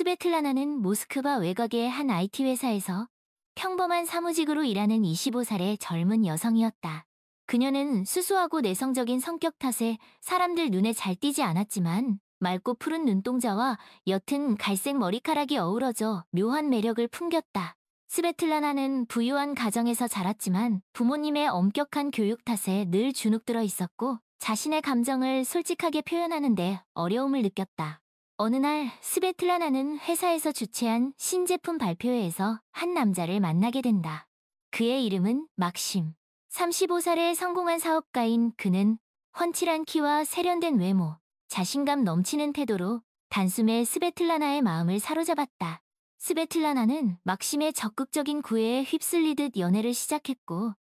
스베틀라나는 모스크바 외곽의 한 IT 회사에서 평범한 사무직으로 일하는 25살의 젊은 여성이었다. 그녀는 수수하고 내성적인 성격 탓에 사람들 눈에 잘 띄지 않았지만 맑고 푸른 눈동자와 옅은 갈색 머리카락이 어우러져 묘한 매력을 풍겼다. 스베틀라나는 부유한 가정에서 자랐지만 부모님의 엄격한 교육 탓에 늘 주눅들어 있었고 자신의 감정을 솔직하게 표현하는데 어려움을 느꼈다. 어느 날 스베틀라나는 회사에서 주최한 신제품 발표회에서 한 남자를 만나게 된다. 그의 이름은 막심. 35살의 성공한 사업가인 그는 훤칠한 키와 세련된 외모, 자신감 넘치는 태도로 단숨에 스베틀라나의 마음을 사로잡았다. 스베틀라나는 막심의 적극적인 구애에 휩쓸리듯 연애를 시작했고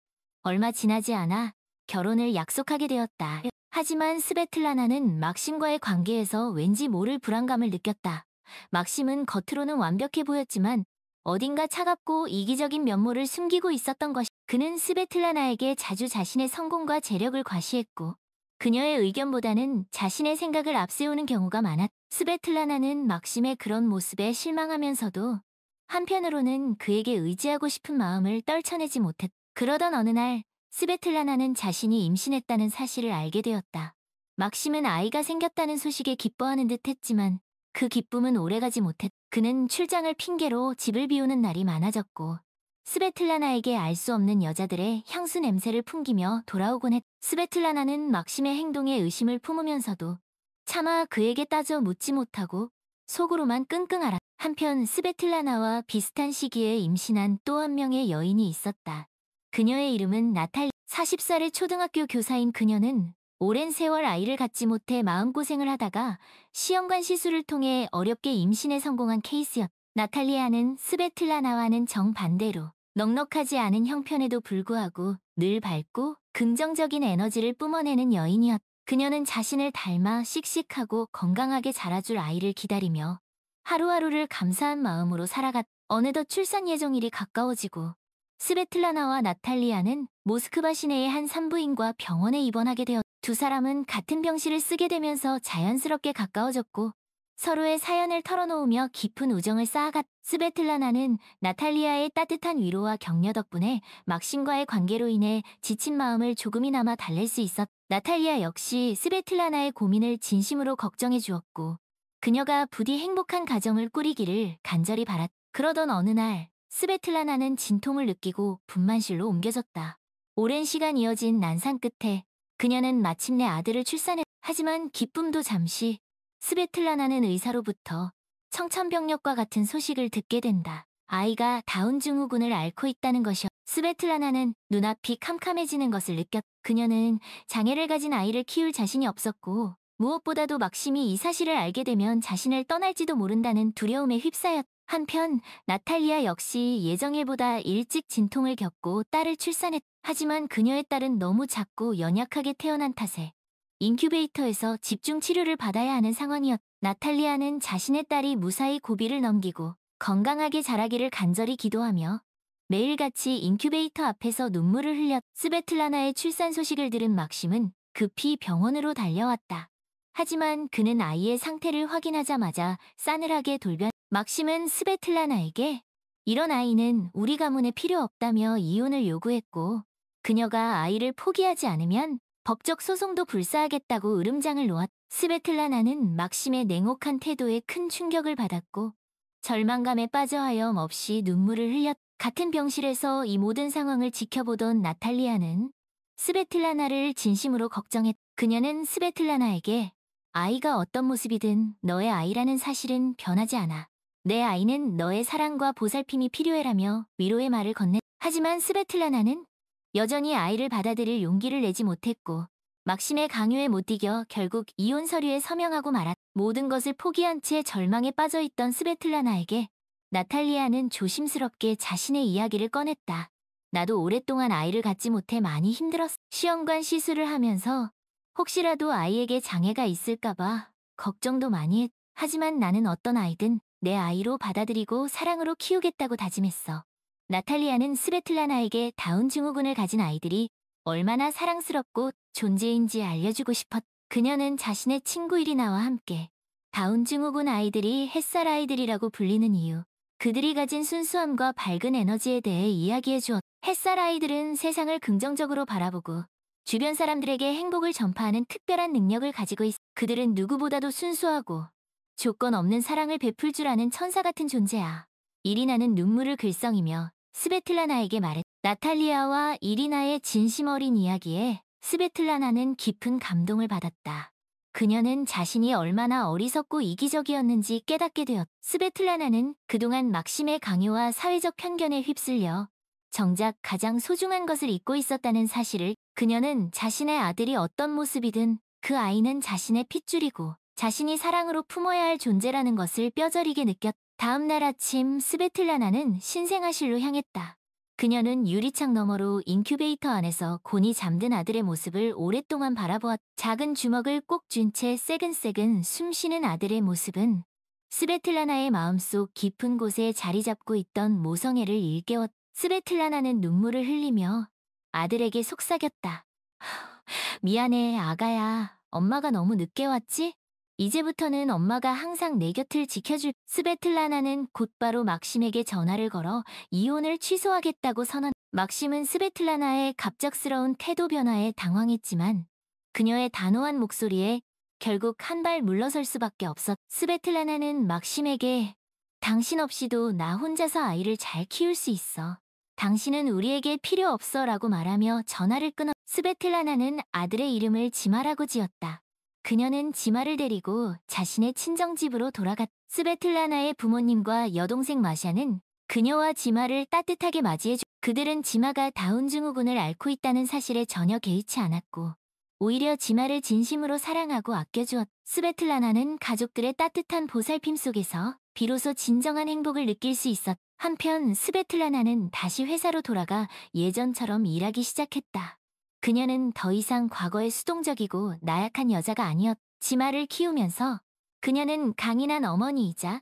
얼마 지나지 않아 결혼을 약속하게 되었다. 하지만 스베틀라나는 막심과의 관계에서 왠지 모를 불안감을 느꼈다. 막심은 겉으로는 완벽해 보였지만 어딘가 차갑고 이기적인 면모를 숨기고 있었던 것이 그는 스베틀라나에게 자주 자신의 성공과 재력을 과시했고 그녀의 의견보다는 자신의 생각을 앞세우는 경우가 많았다. 스베틀라나는 막심의 그런 모습에 실망하면서도 한편으로는 그에게 의지하고 싶은 마음을 떨쳐내지 못했다. 그러던 어느 날 스베틀라나는 자신이 임신했다는 사실을 알게 되었다. 막심은 아이가 생겼다는 소식에 기뻐하는 듯 했지만 그 기쁨은 오래가지 못했다. 그는 출장을 핑계로 집을 비우는 날이 많아졌고 스베틀라나에게 알 수 없는 여자들의 향수 냄새를 풍기며 돌아오곤 했다. 스베틀라나는 막심의 행동에 의심을 품으면서도 차마 그에게 따져 묻지 못하고 속으로만 끙끙 앓았다. 한편 스베틀라나와 비슷한 시기에 임신한 또 한 명의 여인이 있었다. 그녀의 이름은 나탈리. 40살의 초등학교 교사인 그녀는 오랜 세월 아이를 갖지 못해 마음고생을 하다가 시험관 시술을 통해 어렵게 임신에 성공한 케이스였다. 나탈리아는 스베틀라나와는 정반대로 넉넉하지 않은 형편에도 불구하고 늘 밝고 긍정적인 에너지를 뿜어내는 여인이었다. 그녀는 자신을 닮아 씩씩하고 건강하게 자라줄 아이를 기다리며 하루하루를 감사한 마음으로 살아갔다. 어느덧 출산 예정일이 가까워지고 스베틀라나와 나탈리아는 모스크바 시내의 한 산부인과 병원에 입원하게 되었다. 두 사람은 같은 병실을 쓰게 되면서 자연스럽게 가까워졌고 서로의 사연을 털어놓으며 깊은 우정을 쌓아갔다. 스베틀라나는 나탈리아의 따뜻한 위로와 격려 덕분에 막심과의 관계로 인해 지친 마음을 조금이나마 달랠 수 있었다. 나탈리아 역시 스베틀라나의 고민을 진심으로 걱정해 주었고 그녀가 부디 행복한 가정을 꾸리기를 간절히 바랐다. 그러던 어느 날 스베틀라나는 진통을 느끼고 분만실로 옮겨졌다. 오랜 시간 이어진 난상 끝에 그녀는 마침내 아들을 출산했다. 하지만 기쁨도 잠시 스베틀라나는 의사로부터 청천벽력과 같은 소식을 듣게 된다. 아이가 다운 증후군을 앓고 있다는 것이었다. 스베틀라나는 눈앞이 캄캄해지는 것을 느꼈다. 그녀는 장애를 가진 아이를 키울 자신이 없었고 무엇보다도 막심이 이 사실을 알게 되면 자신을 떠날지도 모른다는 두려움에 휩싸였다. 한편 나탈리아 역시 예정일보다 일찍 진통을 겪고 딸을 출산했다. 하지만 그녀의 딸은 너무 작고 연약하게 태어난 탓에 인큐베이터에서 집중 치료를 받아야 하는 상황이었다. 나탈리아는 자신의 딸이 무사히 고비를 넘기고 건강하게 자라기를 간절히 기도하며 매일같이 인큐베이터 앞에서 눈물을 흘렸다. 스베틀라나의 출산 소식을 들은 막심은 급히 병원으로 달려왔다. 하지만 그는 아이의 상태를 확인하자마자 싸늘하게 돌변. 막심은 스베틀라나에게 이런 아이는 우리 가문에 필요 없다며 이혼을 요구했고 그녀가 아이를 포기하지 않으면 법적 소송도 불사하겠다고 으름장을 놓았다. 스베틀라나는 막심의 냉혹한 태도에 큰 충격을 받았고 절망감에 빠져 하염없이 눈물을 흘렸다. 같은 병실에서 이 모든 상황을 지켜보던 나탈리아는 스베틀라나를 진심으로 걱정했다. 그녀는 스베틀라나에게 아이가 어떤 모습이든 너의 아이라는 사실은 변하지 않아. 내 아이는 너의 사랑과 보살핌이 필요해라며 위로의 말을 건넸다. 하지만 스베틀라나는 여전히 아이를 받아들일 용기를 내지 못했고 막심의 강요에 못 이겨 결국 이혼 서류에 서명하고 말았다. 모든 것을 포기한 채 절망에 빠져있던 스베틀라나에게 나탈리아는 조심스럽게 자신의 이야기를 꺼냈다. 나도 오랫동안 아이를 갖지 못해 많이 힘들었어. 시험관 시술을 하면서 혹시라도 아이에게 장애가 있을까봐 걱정도 많이 했. 하지만 나는 어떤 아이든 내 아이로 받아들이고 사랑으로 키우겠다고 다짐했어. 나탈리아는 스베틀라나에게 다운 증후군을 가진 아이들이 얼마나 사랑스럽고 존재인지 알려주고 싶었. 그녀는 자신의 친구 이리나와 함께 다운 증후군 아이들이 햇살 아이들이라고 불리는 이유. 그들이 가진 순수함과 밝은 에너지에 대해 이야기해 주었다. 햇살 아이들은 세상을 긍정적으로 바라보고 주변 사람들에게 행복을 전파하는 특별한 능력을 가지고 있어. 그들은 누구보다도 순수하고 조건 없는 사랑을 베풀 줄 아는 천사 같은 존재야. 이리나는 눈물을 글썽이며 스베틀라나에게 말했다. 나탈리아와 이리나의 진심 어린 이야기에 스베틀라나는 깊은 감동을 받았다. 그녀는 자신이 얼마나 어리석고 이기적이었는지 깨닫게 되었다. 스베틀라나는 그동안 막심의 강요와 사회적 편견에 휩쓸려 정작 가장 소중한 것을 잊고 있었다는 사실을. 그녀는 자신의 아들이 어떤 모습이든 그 아이는 자신의 핏줄이고 자신이 사랑으로 품어야 할 존재라는 것을 뼈저리게 느꼈다. 다음 날 아침 스베틀라나는 신생아실로 향했다. 그녀는 유리창 너머로 인큐베이터 안에서 곤히 잠든 아들의 모습을 오랫동안 바라보았다. 작은 주먹을 꼭 쥔 채 새근새근 숨쉬는 아들의 모습은 스베틀라나의 마음속 깊은 곳에 자리 잡고 있던 모성애를 일깨웠다. 스베틀라나는 눈물을 흘리며 아들에게 속삭였다. 미안해, 아가야. 엄마가 너무 늦게 왔지? 이제부터는 엄마가 항상 내 곁을 지켜줄. 스베틀라나는 곧바로 막심에게 전화를 걸어 이혼을 취소하겠다고 선언. 막심은 스베틀라나의 갑작스러운 태도 변화에 당황했지만 그녀의 단호한 목소리에 결국 한 발 물러설 수밖에 없었. 스베틀라나는 막심에게 당신 없이도 나 혼자서 아이를 잘 키울 수 있어. 당신은 우리에게 필요 없어 라고 말하며 전화를 끊어. 스베틀라나는 아들의 이름을 지마라고 지었다. 그녀는 지마를 데리고 자신의 친정집으로 돌아갔다. 스베틀라나의 부모님과 여동생 마샤는 그녀와 지마를 따뜻하게 맞이해주. 그들은 지마가 다운 증후군을 앓고 있다는 사실에 전혀 개의치 않았고 오히려 지마를 진심으로 사랑하고 아껴주었다. 스베틀라나는 가족들의 따뜻한 보살핌 속에서 비로소 진정한 행복을 느낄 수 있었다. 한편 스베틀라나는 다시 회사로 돌아가 예전처럼 일하기 시작했다. 그녀는 더 이상 과거의 수동적이고 나약한 여자가 아니었다. 지마를 키우면서 그녀는 강인한 어머니이자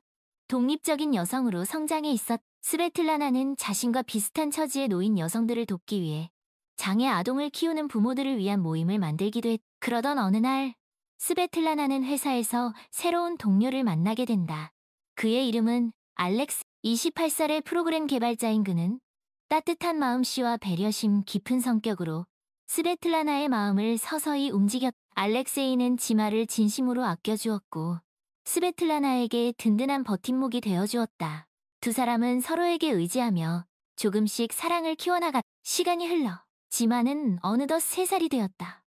독립적인 여성으로 성장해 있었다. 스베틀라나는 자신과 비슷한 처지에 놓인 여성들을 돕기 위해 장애 아동을 키우는 부모들을 위한 모임을 만들기도 했다. 그러던 어느 날 스베틀라나는 회사에서 새로운 동료를 만나게 된다. 그의 이름은 알렉스. 28살의 프로그램 개발자인 그는 따뜻한 마음씨와 배려심 깊은 성격으로 스베틀라나의 마음을 서서히 움직였다. 알렉세이는 지마를 진심으로 아껴주었고 스베틀라나에게 든든한 버팀목이 되어주었다. 두 사람은 서로에게 의지하며 조금씩 사랑을 키워나갔다. 시간이 흘러 지마는 어느덧 3살이 되었다.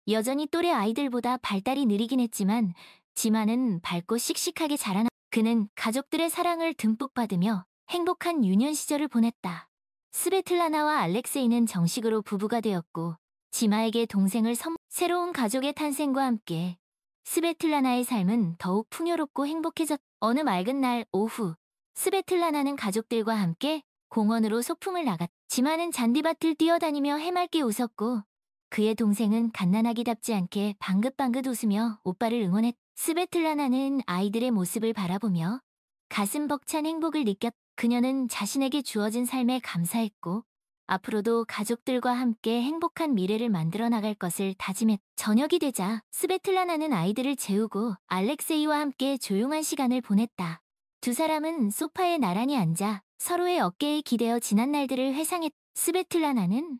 여전히 또래 아이들보다 발달이 느리긴 했지만 지마는 밝고 씩씩하게 자라나. 그는 가족들의 사랑을 듬뿍 받으며 행복한 유년 시절을 보냈다. 스베틀라나와 알렉세이는 정식으로 부부가 되었고 지마에게 동생을 새로운 가족의 탄생과 함께 스베틀라나의 삶은 더욱 풍요롭고 행복해졌다. 어느 맑은 날 오후 스베틀라나는 가족들과 함께 공원으로 소풍을 나갔다. 지마는 잔디밭을 뛰어다니며 해맑게 웃었고 그의 동생은 갓난아기답지 않게 방긋방긋 웃으며 오빠를 응원했다. 스베틀라나는 아이들의 모습을 바라보며 가슴 벅찬 행복을 느꼈다. 그녀는 자신에게 주어진 삶에 감사했고 앞으로도 가족들과 함께 행복한 미래를 만들어 나갈 것을 다짐했다. 저녁이 되자 스베틀라나는 아이들을 재우고 알렉세이와 함께 조용한 시간을 보냈다. 두 사람은 소파에 나란히 앉아 서로의 어깨에 기대어 지난 날들을 회상했다. 스베틀라나는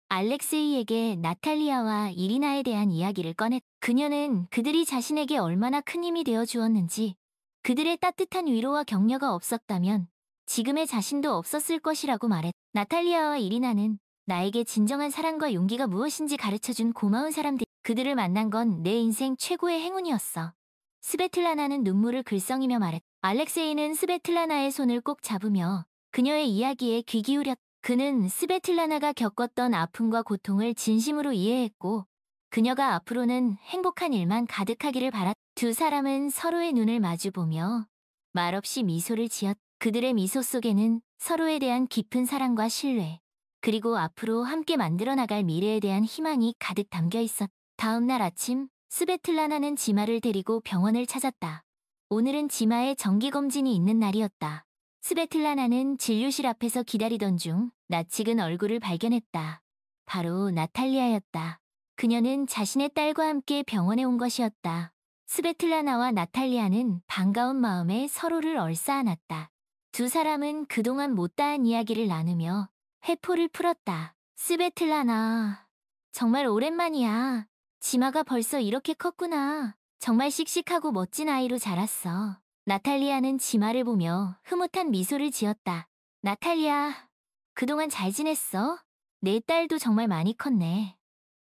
알렉세이에게 나탈리아와 이리나에 대한 이야기를 꺼냈다. 그녀는 그들이 자신에게 얼마나 큰 힘이 되어 주었는지 그들의 따뜻한 위로와 격려가 없었다면 지금의 자신도 없었을 것이라고 말했다. 나탈리아와 이리나는 나에게 진정한 사랑과 용기가 무엇인지 가르쳐준 고마운 사람들. 그들을 만난 건 내 인생 최고의 행운이었어. 스베틀라나는 눈물을 글썽이며 말했다. 알렉세이는 스베틀라나의 손을 꼭 잡으며 그녀의 이야기에 귀 기울였다. 그는 스베틀라나가 겪었던 아픔과 고통을 진심으로 이해했고 그녀가 앞으로는 행복한 일만 가득하기를 바랐다. 두 사람은 서로의 눈을 마주보며 말없이 미소를 지었다. 그들의 미소 속에는 서로에 대한 깊은 사랑과 신뢰, 그리고 앞으로 함께 만들어 나갈 미래에 대한 희망이 가득 담겨 있었다. 다음 날 아침 스베틀라나는 지마를 데리고 병원을 찾았다. 오늘은 지마의 정기검진이 있는 날이었다. 스베틀라나는 진료실 앞에서 기다리던 중 낯익은 얼굴을 발견했다. 바로 나탈리아였다. 그녀는 자신의 딸과 함께 병원에 온 것이었다. 스베틀라나와 나탈리아는 반가운 마음에 서로를 얼싸안았다. 두 사람은 그동안 못다한 이야기를 나누며 회포를 풀었다. 스베틀라나, 정말 오랜만이야. 지마가 벌써 이렇게 컸구나. 정말 씩씩하고 멋진 아이로 자랐어. 나탈리아는 지마를 보며 흐뭇한 미소를 지었다. 나탈리아, 그동안 잘 지냈어? 내 딸도 정말 많이 컸네.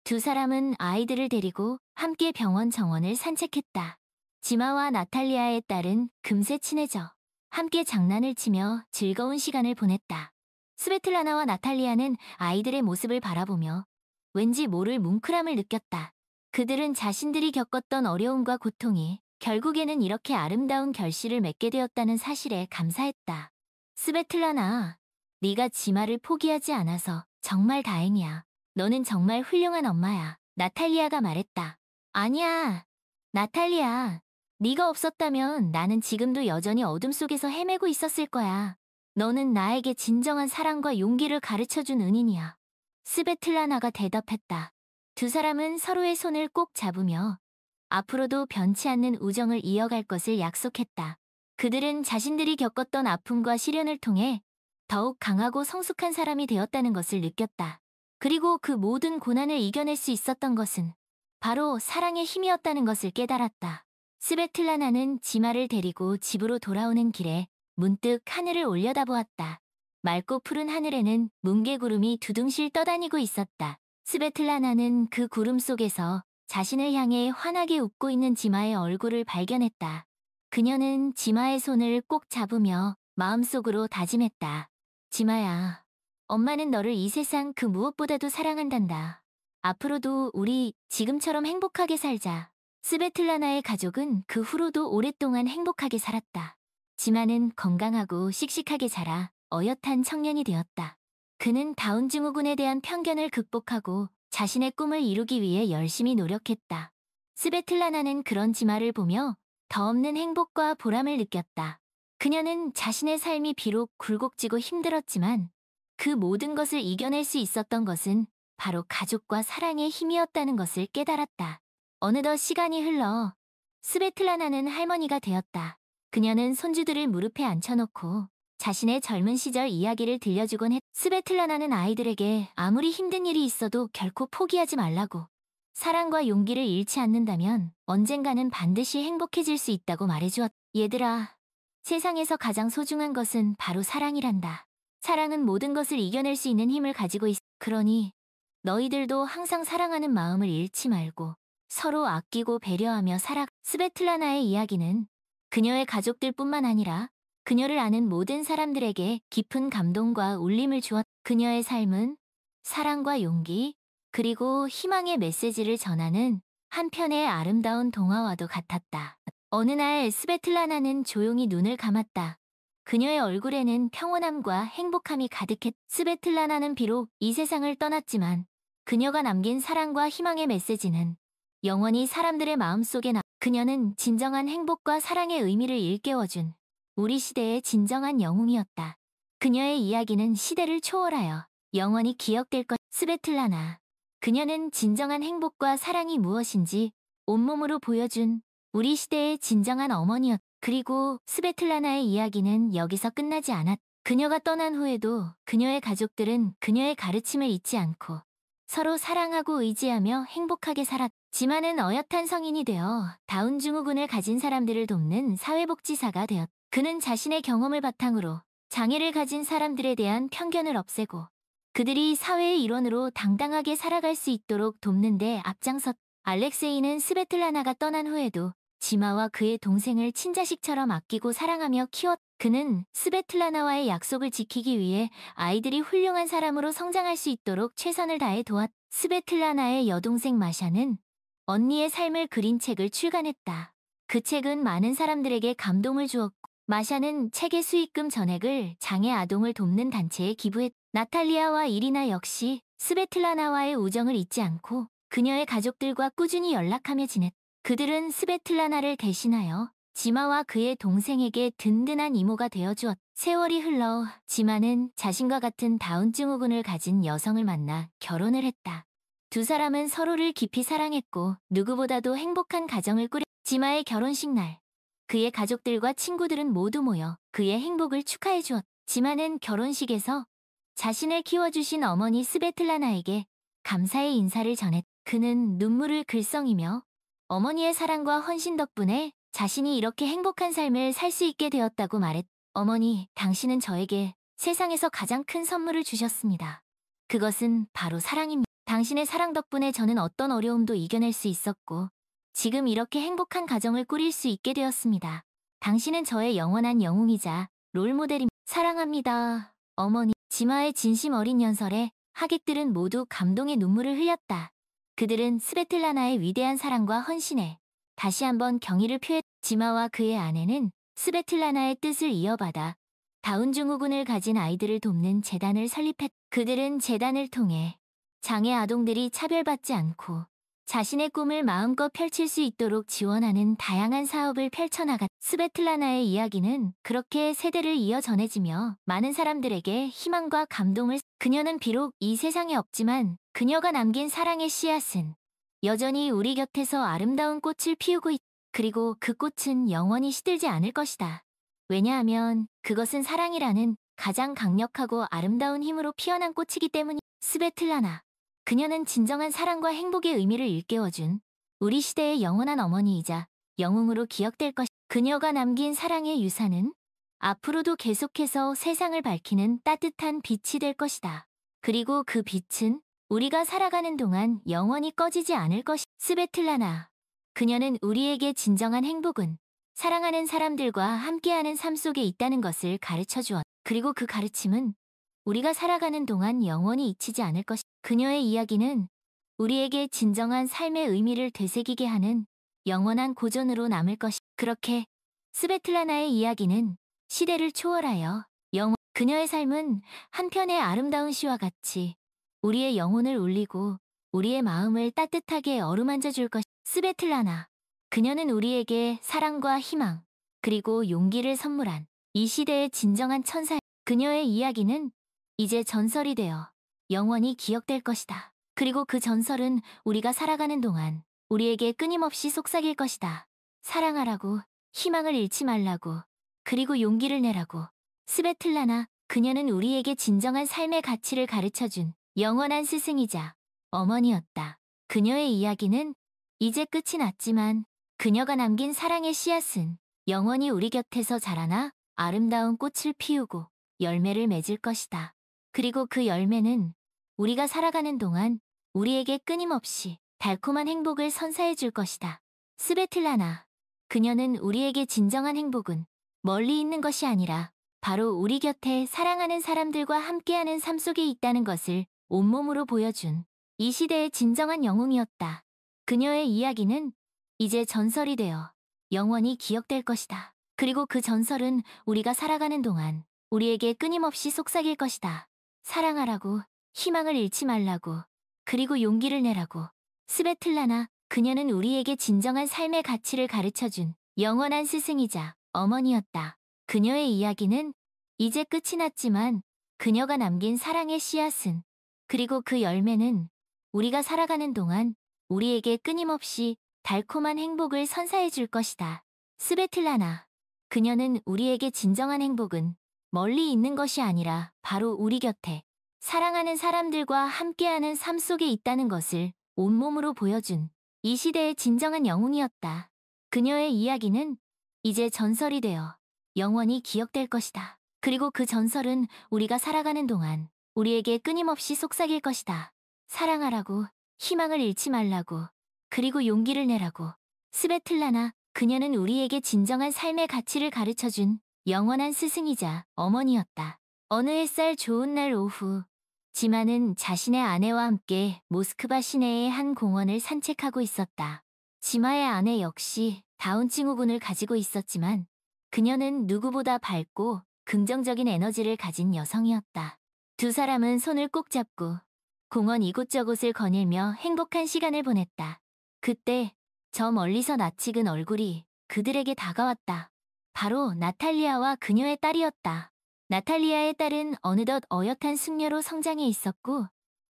두 사람은 아이들을 데리고 함께 병원 정원을 산책했다. 지마와 나탈리아의 딸은 금세 친해져 함께 장난을 치며 즐거운 시간을 보냈다. 스베틀라나와 나탈리아는 아이들의 모습을 바라보며 왠지 모를 뭉클함을 느꼈다. 그들은 자신들이 겪었던 어려움과 고통이 결국에는 이렇게 아름다운 결실을 맺게 되었다는 사실에 감사했다. 스베틀라나, 네가 지마를 포기하지 않아서 정말 다행이야. 너는 정말 훌륭한 엄마야. 나탈리아가 말했다. 아니야, 나탈리아. 네가 없었다면 나는 지금도 여전히 어둠 속에서 헤매고 있었을 거야. 너는 나에게 진정한 사랑과 용기를 가르쳐준 은인이야. 스베틀라나가 대답했다. 두 사람은 서로의 손을 꼭 잡으며 앞으로도 변치 않는 우정을 이어갈 것을 약속했다. 그들은 자신들이 겪었던 아픔과 시련을 통해 더욱 강하고 성숙한 사람이 되었다는 것을 느꼈다. 그리고 그 모든 고난을 이겨낼 수 있었던 것은 바로 사랑의 힘이었다는 것을 깨달았다. 스베틀라나는 지마를 데리고 집으로 돌아오는 길에 문득 하늘을 올려다보았다. 맑고 푸른 하늘에는 뭉게구름이 두둥실 떠다니고 있었다. 스베틀라나는 그 구름 속에서 자신을 향해 환하게 웃고 있는 지마의 얼굴을 발견했다. 그녀는 지마의 손을 꼭 잡으며 마음속으로 다짐했다. 지마야, 엄마는 너를 이 세상 그 무엇보다도 사랑한단다. 앞으로도 우리 지금처럼 행복하게 살자. 스베틀라나의 가족은 그 후로도 오랫동안 행복하게 살았다. 지마는 건강하고 씩씩하게 자라 어엿한 청년이 되었다. 그는 다운 증후군에 대한 편견을 극복하고 자신의 꿈을 이루기 위해 열심히 노력했다. 스베틀라나는 그런 지마를 보며 더 없는 행복과 보람을 느꼈다. 그녀는 자신의 삶이 비록 굴곡지고 힘들었지만 그 모든 것을 이겨낼 수 있었던 것은 바로 가족과 사랑의 힘이었다는 것을 깨달았다. 어느덧 시간이 흘러 스베틀라나는 할머니가 되었다. 그녀는 손주들을 무릎에 앉혀놓고 자신의 젊은 시절 이야기를 들려주곤 했다. 스베틀라나는 아이들에게 아무리 힘든 일이 있어도 결코 포기하지 말라고, 사랑과 용기를 잃지 않는다면 언젠가는 반드시 행복해질 수 있다고 말해주었다. 얘들아, 세상에서 가장 소중한 것은 바로 사랑이란다. 사랑은 모든 것을 이겨낼 수 있는 힘을 가지고 있어. 그러니 너희들도 항상 사랑하는 마음을 잃지 말고 서로 아끼고 배려하며 살아. 스베틀라나의 이야기는 그녀의 가족들뿐만 아니라 그녀를 아는 모든 사람들에게 깊은 감동과 울림을 주었다. 그녀의 삶은 사랑과 용기, 그리고 희망의 메시지를 전하는 한편의 아름다운 동화와도 같았다. 어느 날 스베틀라나는 조용히 눈을 감았다. 그녀의 얼굴에는 평온함과 행복함이 가득했다. 스베틀라나는 비록 이 세상을 떠났지만 그녀가 남긴 사랑과 희망의 메시지는 영원히 사람들의 마음속에 그녀는 진정한 행복과 사랑의 의미를 일깨워준 우리 시대의 진정한 영웅이었다. 그녀의 이야기는 시대를 초월하여 영원히 기억될 것. 스베틀라나, 그녀는 진정한 행복과 사랑이 무엇인지 온몸으로 보여준 우리 시대의 진정한 어머니였다. 그리고 스베틀라나의 이야기는 여기서 끝나지 않았다. 그녀가 떠난 후에도 그녀의 가족들은 그녀의 가르침을 잊지 않고 서로 사랑하고 의지하며 행복하게 살았다. 지마는 어엿한 성인이 되어 다운 증후군을 가진 사람들을 돕는 사회복지사가 되었다. 그는 자신의 경험을 바탕으로 장애를 가진 사람들에 대한 편견을 없애고 그들이 사회의 일원으로 당당하게 살아갈 수 있도록 돕는 데 앞장섰다. 알렉세이는 스베틀라나가 떠난 후에도 지마와 그의 동생을 친자식처럼 아끼고 사랑하며 키웠다. 그는 스베틀라나와의 약속을 지키기 위해 아이들이 훌륭한 사람으로 성장할 수 있도록 최선을 다해 도왔다. 스베틀라나의 여동생 마샤는 언니의 삶을 그린 책을 출간했다. 그 책은 많은 사람들에게 감동을 주었고 마샤는 책의 수익금 전액을 장애 아동을 돕는 단체에 기부했다. 나탈리아와 이리나 역시 스베틀라나와의 우정을 잊지 않고 그녀의 가족들과 꾸준히 연락하며 지냈다. 그들은 스베틀라나를 대신하여 지마와 그의 동생에게 든든한 이모가 되어주었다. 세월이 흘러 지마는 자신과 같은 다운 증후군을 가진 여성을 만나 결혼을 했다. 두 사람은 서로를 깊이 사랑했고 누구보다도 행복한 가정을 꾸렸. 지마의 결혼식 날, 그의 가족들과 친구들은 모두 모여 그의 행복을 축하해 주었. 지마는 결혼식에서 자신을 키워주신 어머니 스베틀라나에게 감사의 인사를 전했. 그는 눈물을 글썽이며 어머니의 사랑과 헌신 덕분에 자신이 이렇게 행복한 삶을 살 수 있게 되었다고 말했. 어머니, 당신은 저에게 세상에서 가장 큰 선물을 주셨습니다. 그것은 바로 사랑입니다. 당신의 사랑 덕분에 저는 어떤 어려움도 이겨낼 수 있었고 지금 이렇게 행복한 가정을 꾸릴 수 있게 되었습니다. 당신은 저의 영원한 영웅이자 롤모델입니다. 사랑합니다, 어머니. 지마의 진심 어린 연설에 하객들은 모두 감동의 눈물을 흘렸다. 그들은 스베틀라나의 위대한 사랑과 헌신에 다시 한번 경의를 표했. 지마와 그의 아내는 스베틀라나의 뜻을 이어받아 다운증후군을 가진 아이들을 돕는 재단을 설립했. 그들은 재단을 통해 장애 아동들이 차별받지 않고 자신의 꿈을 마음껏 펼칠 수 있도록 지원하는 다양한 사업을 펼쳐나갔. 스베틀라나의 이야기는 그렇게 세대를 이어 전해지며 많은 사람들에게 희망과 감동을. 그녀는 비록 이 세상에 없지만 그녀가 남긴 사랑의 씨앗은 여전히 우리 곁에서 아름다운 꽃을 피우고 있. 그리고 그 꽃은 영원히 시들지 않을 것이다. 왜냐하면 그것은 사랑이라는 가장 강력하고 아름다운 힘으로 피어난 꽃이기 때문이. 스베틀라나. 그녀는 진정한 사랑과 행복의 의미를 일깨워준 우리 시대의 영원한 어머니이자 영웅으로 기억될 것. 그녀가 남긴 사랑의 유산은 앞으로도 계속해서 세상을 밝히는 따뜻한 빛이 될 것이다. 그리고 그 빛은 우리가 살아가는 동안 영원히 꺼지지 않을 것. 스베틀라나. 그녀는 우리에게 진정한 행복은 사랑하는 사람들과 함께하는 삶 속에 있다는 것을 가르쳐 주었. 그리고 그 가르침은 우리가 살아가는 동안 영원히 잊히지 않을 것. 그녀의 이야기는 우리에게 진정한 삶의 의미를 되새기게 하는 영원한 고전으로 남을 것. 그렇게 스베틀라나의 이야기는 시대를 초월하여 그녀의 삶은 한편의 아름다운 시와 같이 우리의 영혼을 울리고 우리의 마음을 따뜻하게 어루만져 줄 것. 스베틀라나. 그녀는 우리에게 사랑과 희망, 그리고 용기를 선물한 이 시대의 진정한 천사. 그녀의 이야기는 이제 전설이 되어 영원히 기억될 것이다. 그리고 그 전설은 우리가 살아가는 동안 우리에게 끊임없이 속삭일 것이다. 사랑하라고, 희망을 잃지 말라고, 그리고 용기를 내라고. 스베틀라나. 그녀는 우리에게 진정한 삶의 가치를 가르쳐준 영원한 스승이자 어머니였다. 그녀의 이야기는 이제 끝이 났지만 그녀가 남긴 사랑의 씨앗은 영원히 우리 곁에서 자라나 아름다운 꽃을 피우고 열매를 맺을 것이다. 그리고 그 열매는 우리가 살아가는 동안 우리에게 끊임없이 달콤한 행복을 선사해 줄 것이다. 스베틀라나. 그녀는 우리에게 진정한 행복은 멀리 있는 것이 아니라 바로 우리 곁에 사랑하는 사람들과 함께하는 삶 속에 있다는 것을 온몸으로 보여준 이 시대의 진정한 영웅이었다. 그녀의 이야기는 이제 전설이 되어 영원히 기억될 것이다. 그리고 그 전설은 우리가 살아가는 동안 우리에게 끊임없이 속삭일 것이다. 사랑하라고, 희망을 잃지 말라고, 그리고 용기를 내라고. 스베틀라나. 그녀는 우리에게 진정한 삶의 가치를 가르쳐준 영원한 스승이자 어머니였다. 그녀의 이야기는 이제 끝이 났지만 그녀가 남긴 사랑의 씨앗은, 그리고 그 열매는 우리가 살아가는 동안 우리에게 끊임없이 달콤한 행복을 선사해 줄 것이다. 스베틀라나. 그녀는 우리에게 진정한 행복은 멀리 있는 것이 아니라 바로 우리 곁에 사랑하는 사람들과 함께하는 삶 속에 있다는 것을 온몸으로 보여준 이 시대의 진정한 영웅이었다. 그녀의 이야기는 이제 전설이 되어 영원히 기억될 것이다. 그리고 그 전설은 우리가 살아가는 동안 우리에게 끊임없이 속삭일 것이다. 사랑하라고, 희망을 잃지 말라고, 그리고 용기를 내라고. 스베틀라나. 그녀는 우리에게 진정한 삶의 가치를 가르쳐준 영원한 스승이자 어머니였다. 어느 햇살 좋은 날 오후, 지마는 자신의 아내와 함께 모스크바 시내의 한 공원을 산책하고 있었다. 지마의 아내 역시 다운증후군을 가지고 있었지만 그녀는 누구보다 밝고 긍정적인 에너지를 가진 여성이었다. 두 사람은 손을 꼭 잡고 공원 이곳저곳을 거닐며 행복한 시간을 보냈다. 그때 저 멀리서 낯익은 얼굴이 그들에게 다가왔다. 바로 나탈리아와 그녀의 딸이었다. 나탈리아의 딸은 어느덧 어엿한 숙녀로 성장해 있었고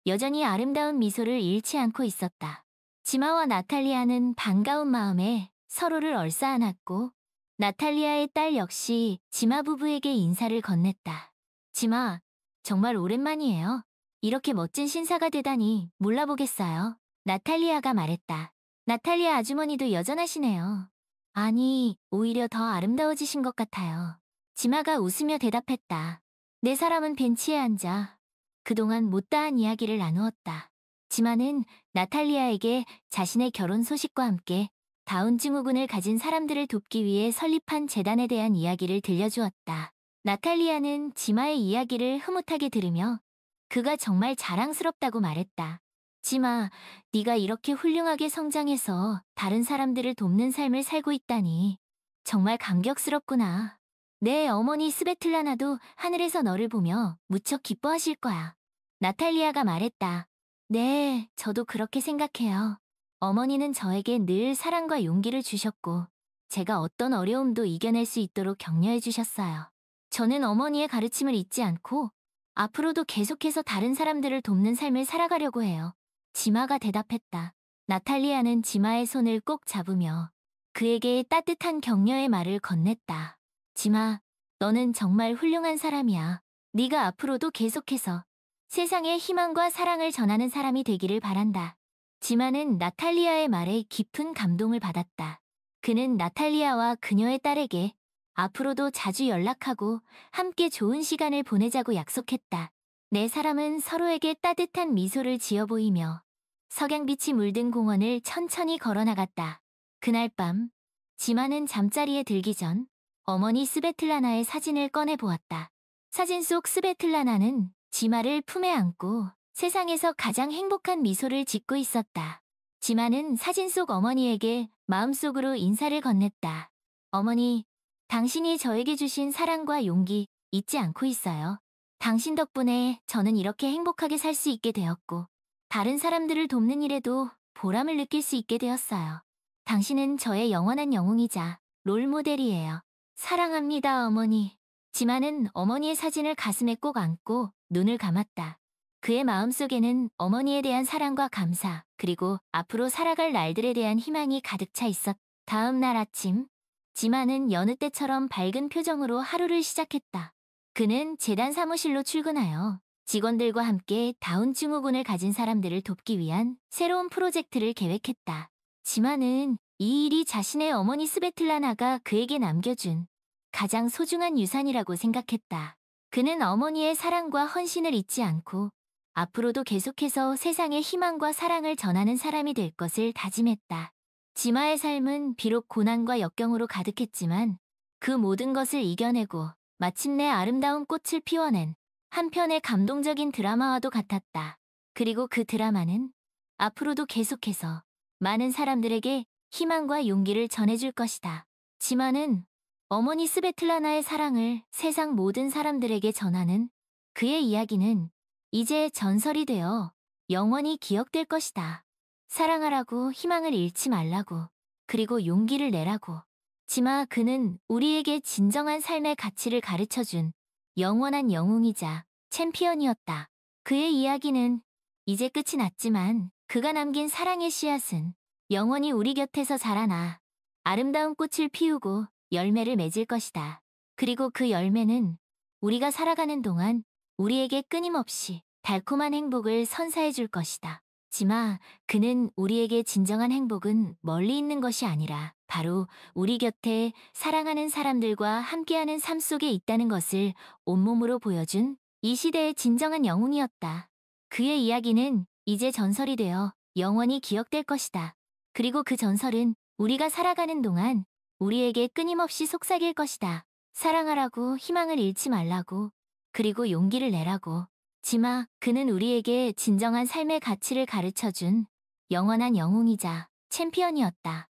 여전히 아름다운 미소를 잃지 않고 있었다. 지마와 나탈리아는 반가운 마음에 서로를 얼싸안았고 나탈리아의 딸 역시 지마 부부에게 인사를 건넸다. 지마, 정말 오랜만이에요. 이렇게 멋진 신사가 되다니 몰라보겠어요. 나탈리아가 말했다. 나탈리아 아주머니도 여전하시네요. 아니, 오히려 더 아름다워지신 것 같아요. 지마가 웃으며 대답했다. 네 사람은 벤치에 앉아 그동안 못다한 이야기를 나누었다. 지마는 나탈리아에게 자신의 결혼 소식과 함께 다운 증후군을 가진 사람들을 돕기 위해 설립한 재단에 대한 이야기를 들려주었다. 나탈리아는 지마의 이야기를 흐뭇하게 들으며 그가 정말 자랑스럽다고 말했다. 지마, 네가 이렇게 훌륭하게 성장해서 다른 사람들을 돕는 삶을 살고 있다니 정말 감격스럽구나. 내 어머니 스베틀라나도 하늘에서 너를 보며 무척 기뻐하실 거야. 나탈리아가 말했다. 네, 저도 그렇게 생각해요. 어머니는 저에게 늘 사랑과 용기를 주셨고 제가 어떤 어려움도 이겨낼 수 있도록 격려해 주셨어요. 저는 어머니의 가르침을 잊지 않고 앞으로도 계속해서 다른 사람들을 돕는 삶을 살아가려고 해요. 지마가 대답했다. 나탈리아는 지마의 손을 꼭 잡으며 그에게 따뜻한 격려의 말을 건넸다. 지마, 너는 정말 훌륭한 사람이야. 네가 앞으로도 계속해서 세상에 희망과 사랑을 전하는 사람이 되기를 바란다. 지마는 나탈리아의 말에 깊은 감동을 받았다. 그는 나탈리아와 그녀의 딸에게 앞으로도 자주 연락하고 함께 좋은 시간을 보내자고 약속했다. 네 사람은 서로에게 따뜻한 미소를 지어 보이며 석양빛이 물든 공원을 천천히 걸어나갔다. 그날 밤, 지마는 잠자리에 들기 전 어머니 스베틀라나의 사진을 꺼내 보았다. 사진 속 스베틀라나는 지마를 품에 안고 세상에서 가장 행복한 미소를 짓고 있었다. 지마는 사진 속 어머니에게 마음속으로 인사를 건넸다. 어머니, 당신이 저에게 주신 사랑과 용기 잊지 않고 있어요. 당신 덕분에 저는 이렇게 행복하게 살 수 있게 되었고 다른 사람들을 돕는 일에도 보람을 느낄 수 있게 되었어요. 당신은 저의 영원한 영웅이자 롤모델이에요. 사랑합니다, 어머니. 지마는 어머니의 사진을 가슴에 꼭 안고 눈을 감았다. 그의 마음속에는 어머니에 대한 사랑과 감사, 그리고 앞으로 살아갈 날들에 대한 희망이 가득 차 있었다. 다음 날 아침, 지마는 여느 때처럼 밝은 표정으로 하루를 시작했다. 그는 재단 사무실로 출근하여 직원들과 함께 다운 증후군을 가진 사람들을 돕기 위한 새로운 프로젝트를 계획했다. 지마는 이 일이 자신의 어머니 스베틀라나가 그에게 남겨준 가장 소중한 유산이라고 생각했다. 그는 어머니의 사랑과 헌신을 잊지 않고 앞으로도 계속해서 세상에 희망과 사랑을 전하는 사람이 될 것을 다짐했다. 지마의 삶은 비록 고난과 역경으로 가득했지만 그 모든 것을 이겨내고 마침내 아름다운 꽃을 피워낸 한편의 감동적인 드라마와도 같았다. 그리고 그 드라마는 앞으로도 계속해서 많은 사람들에게 희망과 용기를 전해줄 것이다. 지마는 어머니 스베틀라나의 사랑을 세상 모든 사람들에게 전하는 그의 이야기는 이제 전설이 되어 영원히 기억될 것이다. 사랑하라고, 희망을 잃지 말라고, 그리고 용기를 내라고. 지마, 그는 우리에게 진정한 삶의 가치를 가르쳐준 영원한 영웅이자 챔피언이었다. 그의 이야기는 이제 끝이 났지만 그가 남긴 사랑의 씨앗은 영원히 우리 곁에서 자라나 아름다운 꽃을 피우고 열매를 맺을 것이다. 그리고 그 열매는 우리가 살아가는 동안 우리에게 끊임없이 달콤한 행복을 선사해 줄 것이다. 지마, 그는 우리에게 진정한 행복은 멀리 있는 것이 아니라 바로 우리 곁에 사랑하는 사람들과 함께하는 삶 속에 있다는 것을 온몸으로 보여준 이 시대의 진정한 영웅이었다. 그의 이야기는 이제 전설이 되어 영원히 기억될 것이다. 그리고 그 전설은 우리가 살아가는 동안 우리에게 끊임없이 속삭일 것이다. 사랑하라고, 희망을 잃지 말라고, 그리고 용기를 내라고. 지마, 그는 우리에게 진정한 삶의 가치를 가르쳐준 영원한 영웅이자 챔피언이었다.